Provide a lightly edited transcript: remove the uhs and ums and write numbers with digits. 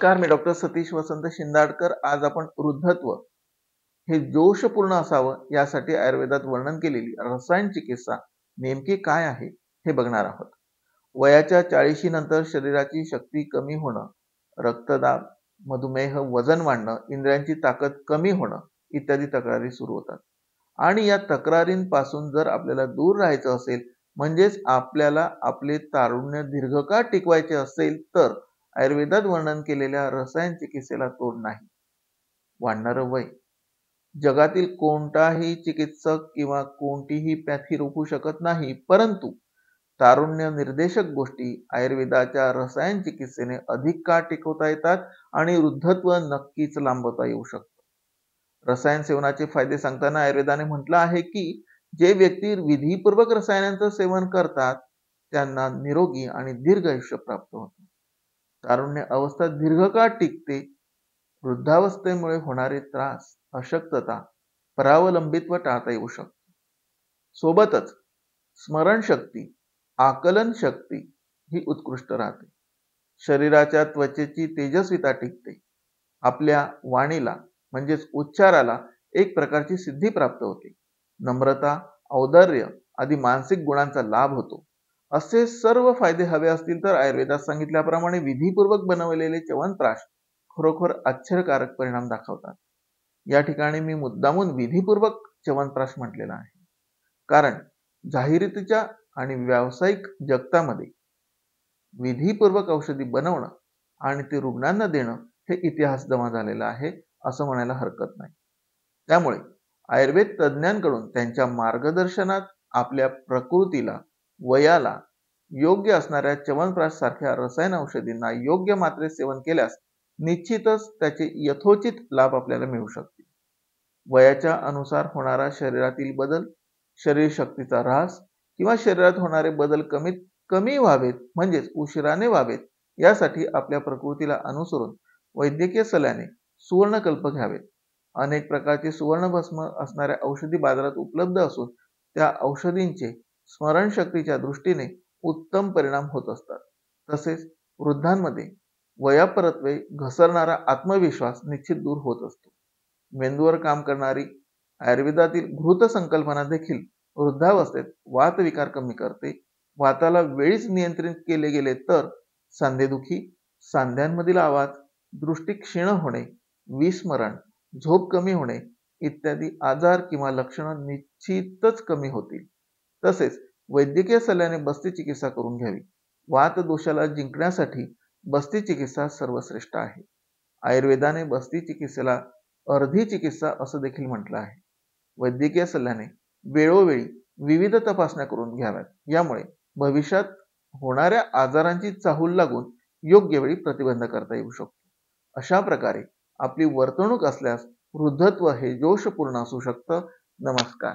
नमस्कार, मी डॉक्टर सतीश वसंत शिंदाडकर. आज आपण वृद्धत्व हे जोशपूर्ण असावं यासाठी आयुर्वेदात वर्णन केलेली रसायन चिकित्सा नेमकी काय आहे हे बघणार आहोत. वयाच्या 40 नंतर शरीराची शक्ती कमी होणं, रक्तदाब, मधुमेह, वजन वाढणं, इंद्रियांची ताकद कमी होणं इत्यादी तक्रारी सुरू होतात. आणि या तक्रारींपासून जर आपल्याला दूर राहायचं असेल, म्हणजेच आपल्याला आपले तारुण्य दीर्घकाळ टिकवायचे असेल, तर आयुर्वेदात वर्णन केलेल्या रसायन चिकित्सेला तोड नाही. वाढणारं वय जगातील कोणताही चिकित्सक किंवा कोणतीही पॅथी रोखू शकत नाही, परंतु तारुण्य निर्देशक गोष्टी आयुर्वेदाच्या रसायन चिकित्सेने अधिक काळ टिकवता येतात आणि वृद्धत्व नक्कीच लांबवता येऊ शकतं. रसायन सेवनाचे फायदे सांगताना आयुर्वेदाने म्हटलं आहे की जे व्यक्ती विधीपूर्वक रसायनांचं सेवन करतात त्यांना निरोगी आणि दीर्घ आयुष्य प्राप्त होते. तारुण्य अवस्था दीर्घकाळ टिकते. वृद्धावस्थेमुळे होणारे त्रास, अशक्तता, परावलंबित्व टाळता येऊ शकते. सोबतच स्मरणशक्ती, आकलन शक्ती ही उत्कृष्ट राहते. शरीराच्या त्वचेची तेजस्विता टिकते. आपल्या वाणीला म्हणजेच उच्चाराला एक प्रकारची सिद्धी प्राप्त होते. नम्रता, औदार्य आदी मानसिक गुणांचा लाभ होतो. असे सर्व फायदे हवे असतील तर आयुर्वेदात सांगितल्याप्रमाणे विधीपूर्वक बनवलेले च्यवनप्राश खरोखर आश्चर्यकारक परिणाम दाखवतात. या ठिकाणी मी मुद्दामून विधीपूर्वक च्यवनप्राश म्हटलेला आहे, कारण जाहिरातीच्या आणि व्यावसायिक जगतामध्ये विधीपूर्वक औषधी बनवणं आणि ते रुग्णांना देणं हे इतिहास जमा झालेला आहे असं म्हणायला हरकत नाही. त्यामुळे आयुर्वेद तज्ज्ञांकडून त्यांच्या मार्गदर्शनात आपल्या प्रकृतीला, वयाला योग्य असणाऱ्या च्यवनप्राश सारख्या रसायन औषधींना योग्य मात्रेत सेवन केल्यास निश्चितच त्याचे यथोचित लाभ आपल्याला मिळू शकतील. वयाच्या अनुसार होणारा शरीरातील बदल, शरीर शक्तीचा ऱ्हास किंवा शरीरात होणारे बदल कमीत कमी व्हावेत, म्हणजेच उशिराने व्हावेत, यासाठी आपल्या प्रकृतीला अनुसरून वैद्यकीय सल्ल्याने सुवर्णकल्प घ्यावेत. अनेक प्रकारचे सुवर्णभस्म असणाऱ्या औषधी बाजारात उपलब्ध असून त्या औषधींचे स्मरणशक्तीच्या दृष्टीने उत्तम परिणाम होत असतात. तसेच वृद्धांमध्ये वयापरत्वे घसरणारा आत्मविश्वास निश्चित दूर होत असतो. मेंदूवर काम करणारी आयुर्वेदातील घृत संकल्पना देखील वृद्धावस्थेत वातविकार कमी करते. वाताला वेळीच नियंत्रित केले गेले तर सांधेदुखी, सांध्यांमधील आवाज, दृष्टी क्षीण होणे, विस्मरण, झोप कमी होणे इत्यादी आजार किंवा लक्षणं निश्चितच कमी होतील. तसेच वैद्यकीय सल्ल्याने बस्ती चिकित्सा करून घ्यावी. वात दोषाला जिंकण्यासाठी बस्ती चिकित्सा सर्वश्रेष्ठ आहे. आयुर्वेदाने बस्ती चिकित्सेला अर्धी चिकित्सा असं देखील म्हटलं आहे. वैद्यकीय सल्ल्याने वेळोवेळी विविध तपासण्या करून घ्याव्यात. यामुळे भविष्यात होणाऱ्या आजारांची चाहूल लागून योग्य वेळी प्रतिबंध करता येऊ शकतो. अशा प्रकारे आपली वर्तणूक असल्यास वृद्धत्व हे जोशपूर्ण असू शकतं. नमस्कार.